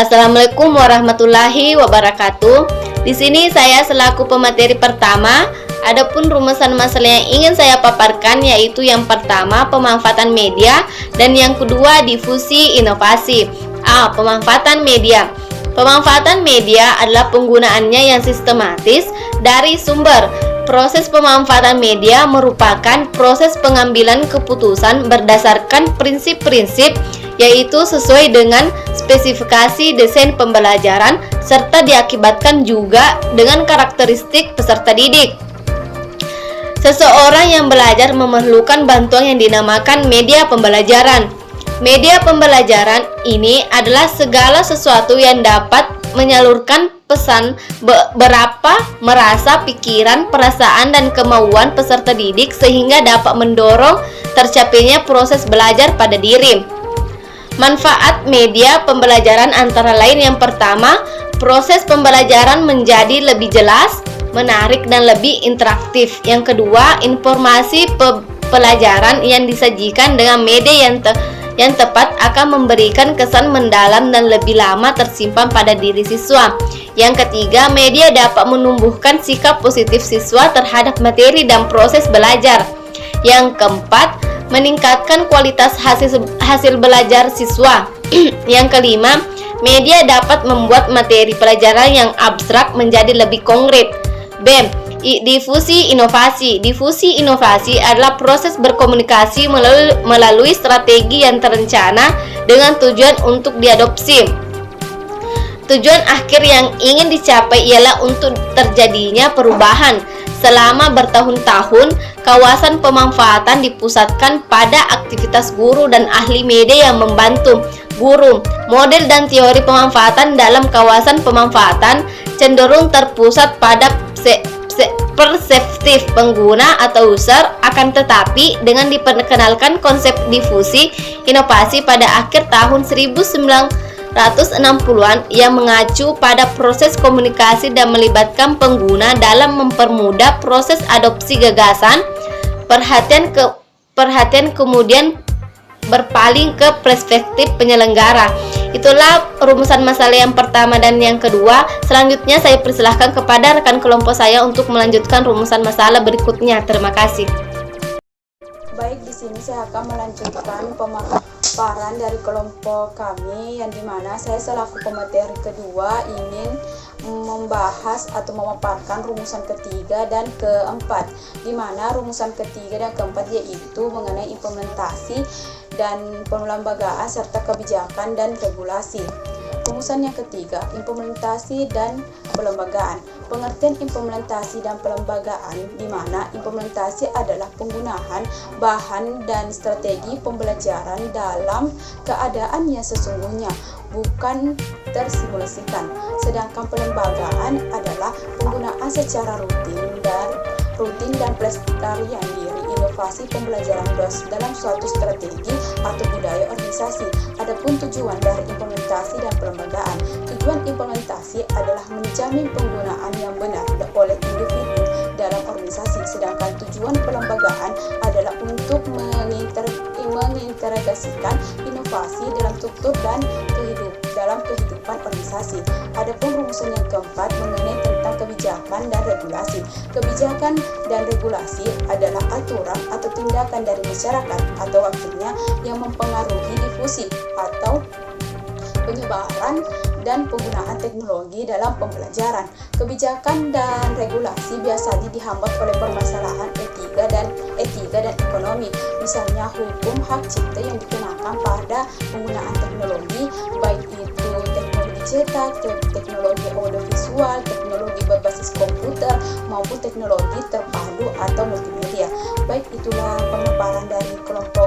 Assalamualaikum warahmatullahi wabarakatuh. Di sini saya selaku pemateri pertama. Adapun rumusan masalah yang ingin saya paparkan yaitu yang pertama pemanfaatan media dan yang kedua difusi inovasi. Pemanfaatan media. Pemanfaatan media adalah penggunaannya yang sistematis dari sumber. Proses pemanfaatan media merupakan proses pengambilan keputusan berdasarkan prinsip-prinsip yaitu sesuai dengan spesifikasi desain pembelajaran serta diakibatkan juga dengan karakteristik peserta didik. Seseorang yang belajar memerlukan bantuan yang dinamakan media pembelajaran. Media pembelajaran ini adalah segala sesuatu yang dapat menyalurkan pesan berapa merasa, pikiran, perasaan, dan kemauan peserta didik sehingga dapat mendorong tercapainya proses belajar pada diri. Manfaat media pembelajaran antara lain yang pertama, proses pembelajaran menjadi lebih jelas, menarik, dan lebih interaktif. Yang kedua, informasi pelajaran yang disajikan dengan media yang tepat akan memberikan kesan mendalam dan lebih lama tersimpan pada diri siswa. Yang ketiga, media dapat menumbuhkan sikap positif siswa terhadap materi dan proses belajar. Yang keempat, meningkatkan kualitas hasil belajar siswa. Yang kelima, media dapat membuat materi pelajaran yang abstrak menjadi lebih konkret. B. Difusi inovasi. Difusi inovasi adalah proses berkomunikasi melalui strategi yang terencana dengan tujuan untuk diadopsi. Tujuan akhir yang ingin dicapai ialah untuk terjadinya perubahan. Selama bertahun-tahun, kawasan pemanfaatan dipusatkan pada aktivitas guru dan ahli media yang membantu guru. Model dan teori pemanfaatan dalam kawasan pemanfaatan cenderung terpusat pada perseptif pengguna atau user, akan tetapi dengan diperkenalkan konsep difusi inovasi pada akhir tahun 1960-an yang mengacu pada proses komunikasi dan melibatkan pengguna dalam mempermudah proses adopsi gagasan, perhatian kemudian berpaling ke perspektif penyelenggara. Itulah rumusan masalah yang pertama dan yang kedua. Selanjutnya saya persilahkan kepada rekan kelompok saya untuk melanjutkan rumusan masalah berikutnya. Terima kasih. Baik, di sini saya akan melanjutkan pemaparan dari kelompok kami yang dimana saya selaku pemateri kedua ingin membahas atau memaparkan rumusan ketiga dan keempat, dimana rumusan ketiga dan keempat yaitu mengenai implementasi dan pelembagaan serta kebijakan dan regulasi. Rumusan yang ketiga, implementasi dan pelembagaan. Pengertian implementasi dan pelembagaan, di mana implementasi adalah penggunaan bahan dan strategi pembelajaran dalam keadaan yang sesungguhnya, bukan tersimulasikan. Sedangkan pelembagaan adalah penggunaan secara rutin dan pelestarian diri inovasi pembelajaran dalam suatu strategi atau budaya organisasi. Adapun tujuan dari implementasi dan pelembagaan, tujuan implementasi adalah menjamin penggunaan yang benar oleh individu dalam organisasi, sedangkan tujuan pelembagaan adalah untuk mengintegrasikan inovasi dalam struktur dan dalam kehidupan organisasi. Adapun rumusan yang keempat mengenai tentang kebijakan dan regulasi. Kebijakan dan regulasi adalah aturan atau tindakan dari masyarakat atau wakilnya yang mempengaruhi difusi atau penyebaran dan penggunaan teknologi dalam pembelajaran. Kebijakan dan regulasi biasanya dihambat oleh permasalahan etika dan ekonomi, misalnya hukum hak cipta yang dikenakan pada penggunaan teknologi, baik itu teknologi cetak, teknologi audiovisual, teknologi berbasis komputer, maupun teknologi terpadu atau multimedia. Baik, itulah pemaparan dari kelompok